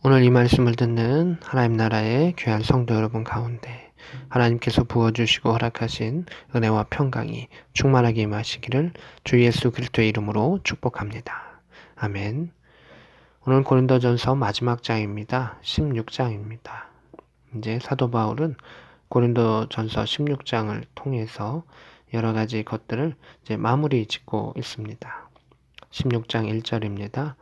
오늘 이 말씀을 듣는 하나님 나라의 귀한 성도 여러분 가운데 하나님께서 부어주시고 허락하신 은혜와 평강이 충만하게 임하시기를 주 예수 그리스도의 이름으로 축복합니다. 아멘. 오늘 고린도전서 마지막 장입니다. 16장입니다. 이제 사도 바울은 고린도전서 16장을 통해서 여러 가지 것들을 이제 마무리 짓고 있습니다. 16장 1절입니다.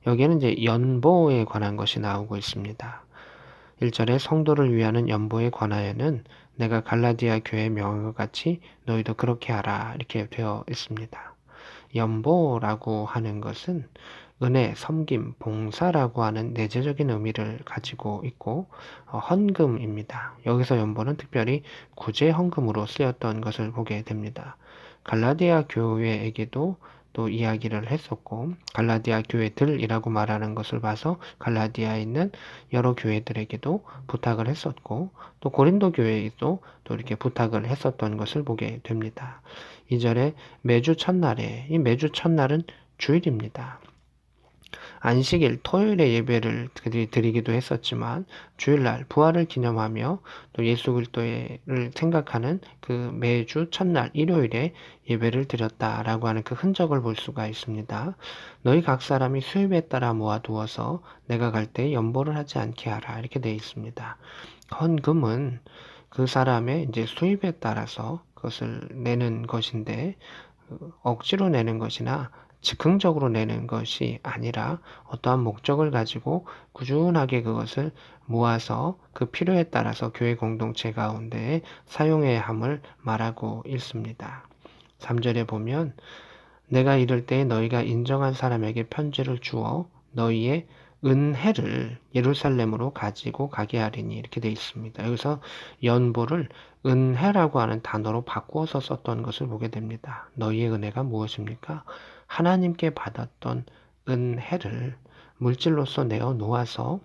여기에는 이제 연보에 관한 것이 나오고 있습니다. 1절에 성도를 위하는 연보에 관하여는 내가 갈라디아 교회에 명한 것 같이 너희도 그렇게 하라 이렇게 되어 있습니다. 연보라고 하는 것은 은혜, 섬김, 봉사라고 하는 내재적인 의미를 가지고 있고 헌금입니다. 여기서 연보는 특별히 구제 헌금으로 쓰였던 것을 보게 됩니다. 갈라디아 교회에게도 또 이야기를 했었고 갈라디아 교회들이라고 말하는 것을 봐서 갈라디아에 있는 여러 교회들에게도 부탁을 했었고 또 고린도 교회에도 또 이렇게 부탁을 했었던 것을 보게 됩니다. 2절에 매주 첫날에 이 매주 첫날은 주일입니다. 안식일 토요일에 예배를 드리기도 했었지만 주일날 부활을 기념하며 또 예수 그리스도를 생각하는 그 매주 첫날 일요일에 예배를 드렸다라고 하는 그 흔적을 볼 수가 있습니다. 너희 각 사람이 수입에 따라 모아두어서 내가 갈 때 연보를 하지 않게 하라 이렇게 되어 있습니다. 헌금은 그 사람의 이제 수입에 따라서 그것을 내는 것인데 억지로 내는 것이나 즉흥적으로 내는 것이 아니라 어떠한 목적을 가지고 꾸준하게 그것을 모아서 그 필요에 따라서 교회 공동체 가운데 사용해야 함을 말하고 있습니다. 3절에 보면 내가 이럴 때에 너희가 인정한 사람에게 편지를 주어 너희의 은혜를 예루살렘으로 가지고 가게 하리니 이렇게 되어 있습니다. 여기서 연보를 은혜라고 하는 단어로 바꾸어서 썼던 것을 보게 됩니다. 너희의 은혜가 무엇입니까? 하나님께 받았던 은혜를 물질로서 내어 놓아서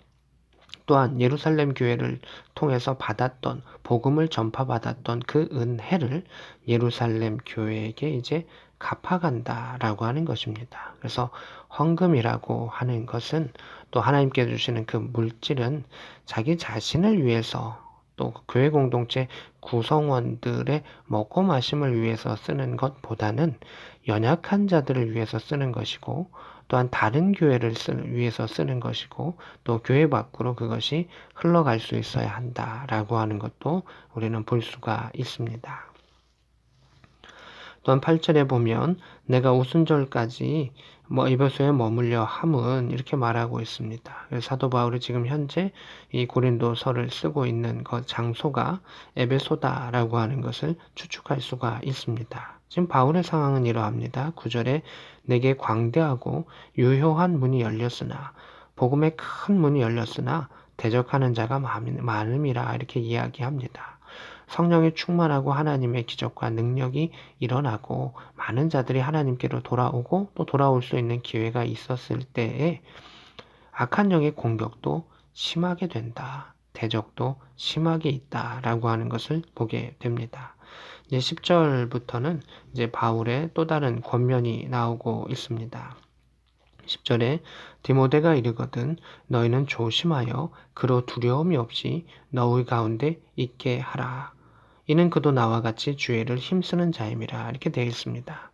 또한 예루살렘 교회를 통해서 받았던 복음을 전파받았던 그 은혜를 예루살렘 교회에게 이제 갚아간다라고 하는 것입니다. 그래서 헌금이라고 하는 것은 또 하나님께 주시는 그 물질은 자기 자신을 위해서 또 교회 공동체 구성원들의 먹고 마심을 위해서 쓰는 것보다는 연약한 자들을 위해서 쓰는 것이고 또한 다른 교회를 위해서 쓰는 것이고 또 교회 밖으로 그것이 흘러갈 수 있어야 한다라고 하는 것도 우리는 볼 수가 있습니다. 또한 8절에 보면 내가 오순절까지 에베소에 머물려 함은 이렇게 말하고 있습니다. 사도 바울이 지금 현재 이 고린도서를 쓰고 있는 그 장소가 에베소다라고 하는 것을 추측할 수가 있습니다. 지금 바울의 상황은 이러합니다. 9절에 내게 광대하고 유효한 문이 열렸으나 복음의 큰 문이 열렸으나 대적하는 자가 많음이라 이렇게 이야기합니다. 성령이 충만하고 하나님의 기적과 능력이 일어나고 많은 자들이 하나님께로 돌아오고 또 돌아올 수 있는 기회가 있었을 때에 악한 영의 공격도 심하게 된다. 대적도 심하게 있다라고 하는 것을 보게 됩니다. 이제 10절부터는 이제 바울의 또 다른 권면이 나오고 있습니다. 10절에 디모데가 이르거든 너희는 조심하여 그로 두려움이 없이 너희 가운데 있게 하라. 이는 그도 나와 같이 주의를 힘쓰는 자임이라 이렇게 되어 있습니다.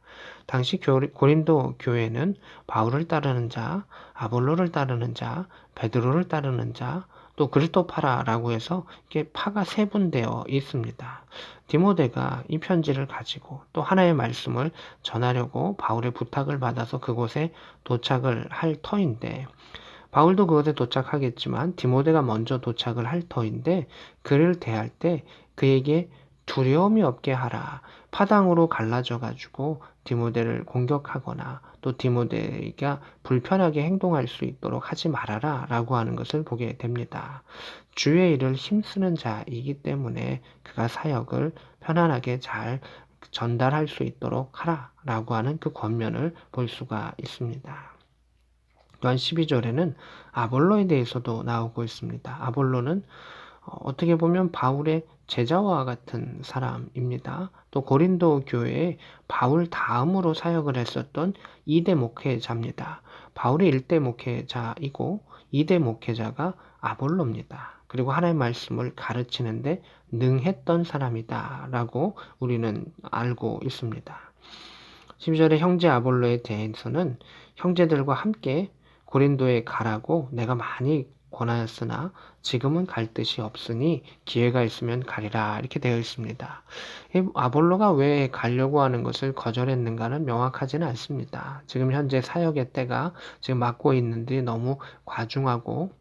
당시 고린도 교회는 바울을 따르는 자, 아볼로를 따르는 자, 베드로를 따르는 자, 또 그리스도파라라고 해서 이렇게 파가 세분되어 있습니다. 디모데가 이 편지를 가지고 또 하나의 말씀을 전하려고 바울의 부탁을 받아서 그곳에 도착을 할 터인데 바울도 그곳에 도착하겠지만 디모데가 먼저 도착을 할 터인데 그를 대할 때 그에게 두려움이 없게 하라. 파당으로 갈라져 가지고 디모데를 공격하거나 또 디모데가 불편하게 행동할 수 있도록 하지 말아라 라고 하는 것을 보게 됩니다. 주의 일을 힘쓰는 자이기 때문에 그가 사역을 편안하게 잘 전달할 수 있도록 하라 라고 하는 그 권면을 볼 수가 있습니다. 또한 12절에는 아볼로에 대해서도 나오고 있습니다. 아볼로는 어떻게 보면 바울의 제자와 같은 사람입니다. 또 고린도 교회에 바울 다음으로 사역을 했었던 2대 목회자입니다. 바울이 1대 목회자이고 2대 목회자가 아볼로입니다. 그리고 하나님의 말씀을 가르치는데 능했던 사람이다라고 우리는 알고 있습니다. 12절에 형제 아볼로에 대해서는 형제들과 함께 고린도에 가라고 내가 많이 권하였으나 지금은 갈 뜻이 없으니 기회가 있으면 가리라 이렇게 되어 있습니다. 이 아볼로가 왜 가려고 하는 것을 거절했는가는 명확하지는 않습니다. 지금 현재 사역의 때가 지금 맡고 있는데 너무 과중하고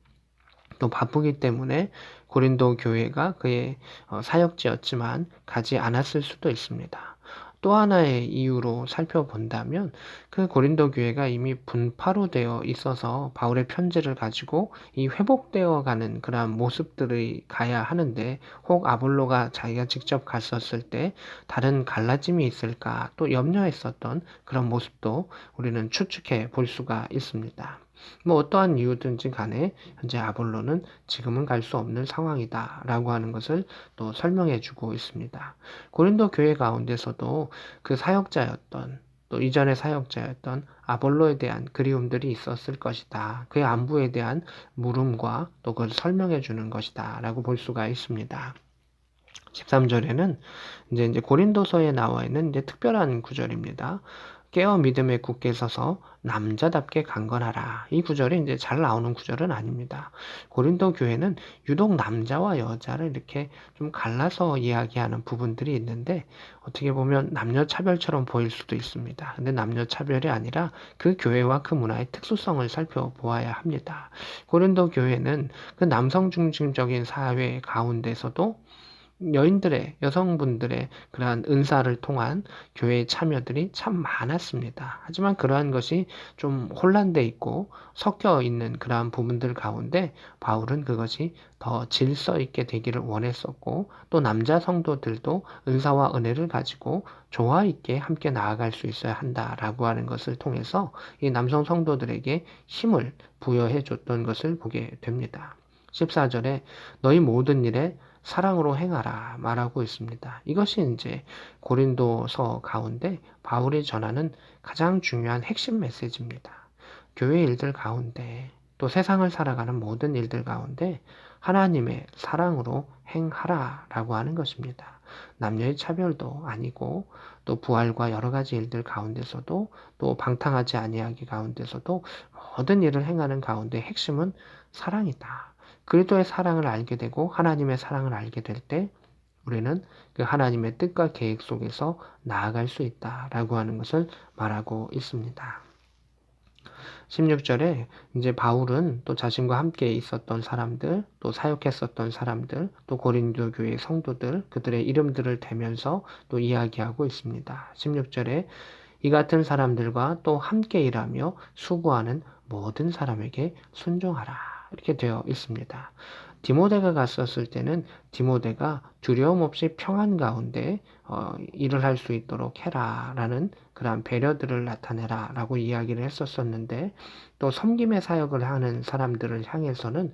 또 바쁘기 때문에 고린도 교회가 그의 사역지였지만 가지 않았을 수도 있습니다. 또 하나의 이유로 살펴본다면 그 고린도 교회가 이미 분파로 되어 있어서 바울의 편지를 가지고 이 회복되어 가는 그러한 모습들이 가야 하는데 혹 아볼로가 자기가 직접 갔었을 때 다른 갈라짐이 있을까 또 염려했었던 그런 모습도 우리는 추측해 볼 수가 있습니다. 뭐 어떠한 이유든지 간에 현재 아볼로는 지금은 갈 수 없는 상황이다 라고 하는 것을 또 설명해 주고 있습니다. 고린도 교회 가운데서도 그 사역자였던 또 이전의 사역자였던 아볼로에 대한 그리움들이 있었을 것이다. 그의 안부에 대한 물음과 또 그걸 설명해 주는 것이다 라고 볼 수가 있습니다. 13절에는 이제 고린도서에 나와 있는 이제 특별한 구절입니다. 깨어 믿음에 굳게 서서 남자답게 강건하라. 이 구절이 이제 잘 나오는 구절은 아닙니다. 고린도 교회는 유독 남자와 여자를 이렇게 좀 갈라서 이야기하는 부분들이 있는데 어떻게 보면 남녀 차별처럼 보일 수도 있습니다. 근데 남녀 차별이 아니라 그 교회와 그 문화의 특수성을 살펴보아야 합니다. 고린도 교회는 그 남성 중심적인 사회 가운데서도 여성분들의 그러한 은사를 통한 교회의 참여들이 참 많았습니다. 하지만 그러한 것이 좀 혼란돼 있고 섞여 있는 그러한 부분들 가운데 바울은 그것이 더 질서 있게 되기를 원했었고 또 남자 성도들도 은사와 은혜를 가지고 조화 있게 함께 나아갈 수 있어야 한다라고 하는 것을 통해서 이 남성 성도들에게 힘을 부여해 줬던 것을 보게 됩니다. 14절에 너희 모든 일에 사랑으로 행하라 말하고 있습니다. 이것이 이제 고린도서 가운데 바울이 전하는 가장 중요한 핵심 메시지입니다. 교회 일들 가운데 또 세상을 살아가는 모든 일들 가운데 하나님의 사랑으로 행하라라고 하는 것입니다. 남녀의 차별도 아니고 또 부활과 여러 가지 일들 가운데서도 또 방탕하지 아니하기 가운데서도 모든 일을 행하는 가운데 핵심은 사랑이다. 그리스도의 사랑을 알게 되고 하나님의 사랑을 알게 될 때 우리는 그 하나님의 뜻과 계획 속에서 나아갈 수 있다라고 하는 것을 말하고 있습니다. 16절에 이제 바울은 또 자신과 함께 있었던 사람들, 또 사역했었던 사람들, 또 고린도 교회 성도들, 그들의 이름들을 대면서 또 이야기하고 있습니다. 16절에 이 같은 사람들과 또 함께 일하며 수고하는 모든 사람에게 순종하라. 이렇게 되어 있습니다. 디모데가 갔었을 때는 디모데가 두려움 없이 평안 가운데 일을 할 수 있도록 해라라는 그러한 배려들을 나타내라라고 이야기를 했었었는데 또 섬김의 사역을 하는 사람들을 향해서는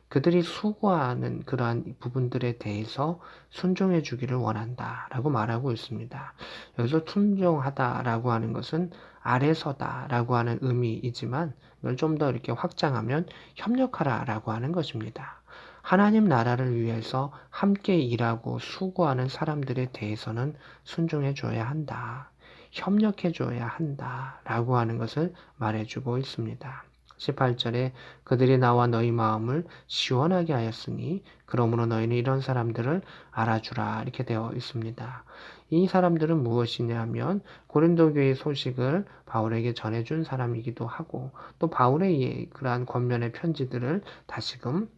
그들이 수고하는 그러한 부분들에 대해서 순종해 주기를 원한다라고 말하고 있습니다. 여기서 순종하다라고 하는 것은 아래 서다라고 하는 의미이지만 이걸 좀 더 이렇게 확장하면 협력하라라고 하는 것입니다. 하나님 나라를 위해서 함께 일하고 수고하는 사람들에 대해서는 순종해 줘야 한다. 협력해 줘야 한다. 라고 하는 것을 말해주고 있습니다. 18절에 그들이 나와 너희 마음을 시원하게 하였으니 그러므로 너희는 이런 사람들을 알아주라 이렇게 되어 있습니다. 이 사람들은 무엇이냐면 고린도 교회의 소식을 바울에게 전해준 사람이기도 하고 또 바울의 그러한 권면의 편지들을 다시금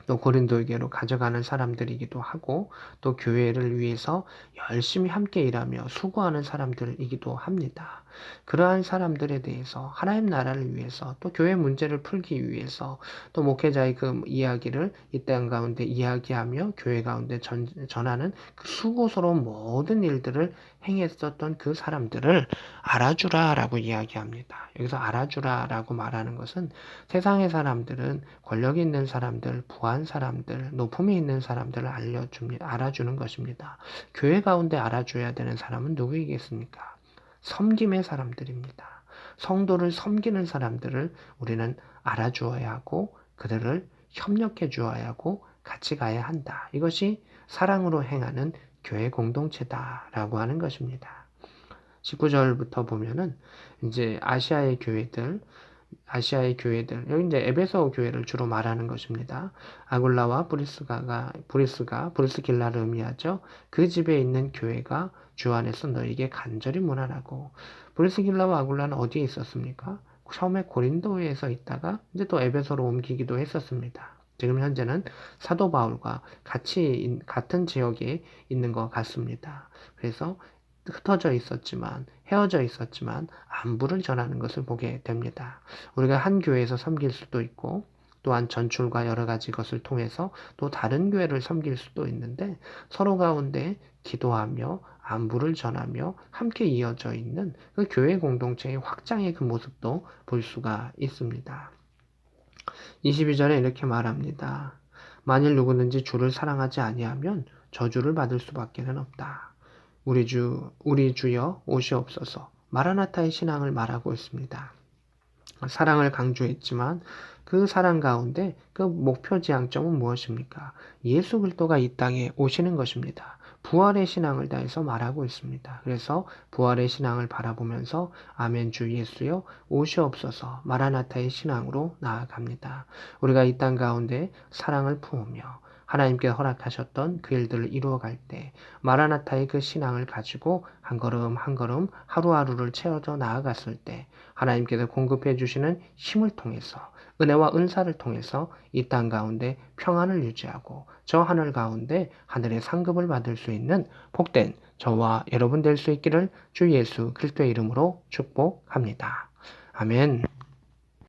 또 고린도에게로 가져가는 사람들이기도 하고 또 교회를 위해서 열심히 함께 일하며 수고하는 사람들이기도 합니다. 그러한 사람들에 대해서 하나님 나라를 위해서 또 교회 문제를 풀기 위해서 또 목회자의 그 이야기를 이 땅 가운데 이야기하며 교회 가운데 전하는 그 수고스러운 모든 일들을 행했었던 그 사람들을 알아주라라고 이야기합니다. 여기서 알아주라라고 말하는 것은 세상의 사람들은 권력 있는 사람들, 부한 사람들, 높음이 있는 사람들을 알아주는 것입니다. 교회 가운데 알아줘야 되는 사람은 누구이겠습니까? 섬김의 사람들입니다. 성도를 섬기는 사람들을 우리는 알아주어야 하고 그들을 협력해 주어야 하고 같이 가야 한다. 이것이 사랑으로 행하는 교회 공동체다라고 하는 것입니다. 19절부터 보면은 이제 아시아의 교회들, 여기 이제 에베소 교회를 주로 말하는 것입니다. 아굴라와 브리스길라를 의미하죠. 그 집에 있는 교회가 주 안에서 너에게 간절히 문안하고, 브리스길라와 아굴라는 어디에 있었습니까? 처음에 고린도에서 있다가 이제 또 에베소로 옮기기도 했었습니다. 지금 현재는 사도 바울과 같은 지역에 있는 것 같습니다. 그래서 헤어져 있었지만 안부를 전하는 것을 보게 됩니다. 우리가 한 교회에서 섬길 수도 있고 또한 전출과 여러 가지 것을 통해서 또 다른 교회를 섬길 수도 있는데 서로 가운데 기도하며 안부를 전하며 함께 이어져 있는 그 교회 공동체의 확장의 그 모습도 볼 수가 있습니다. 22절에 이렇게 말합니다. 만일 누구든지 주를 사랑하지 아니하면 저주를 받을 수밖에는 없다. 우리 주여 오시옵소서. 마라나타의 신앙을 말하고 있습니다. 사랑을 강조했지만 그 사랑 가운데 그 목표 지향점은 무엇입니까? 예수 그리스도가 이 땅에 오시는 것입니다. 부활의 신앙을 다해서 말하고 있습니다. 그래서 부활의 신앙을 바라보면서 아멘 주 예수여 오시옵소서 마라나타의 신앙으로 나아갑니다. 우리가 이 땅 가운데 사랑을 품으며 하나님께 허락하셨던 그 일들을 이루어갈 때 마라나타의 그 신앙을 가지고 한 걸음 한 걸음 하루하루를 채워져 나아갔을 때 하나님께서 공급해 주시는 힘을 통해서 은혜와 은사를 통해서 이 땅 가운데 평안을 유지하고 저 하늘 가운데 하늘의 상급을 받을 수 있는 복된 저와 여러분 될 수 있기를 주 예수 그리스도의 이름으로 축복합니다. 아멘.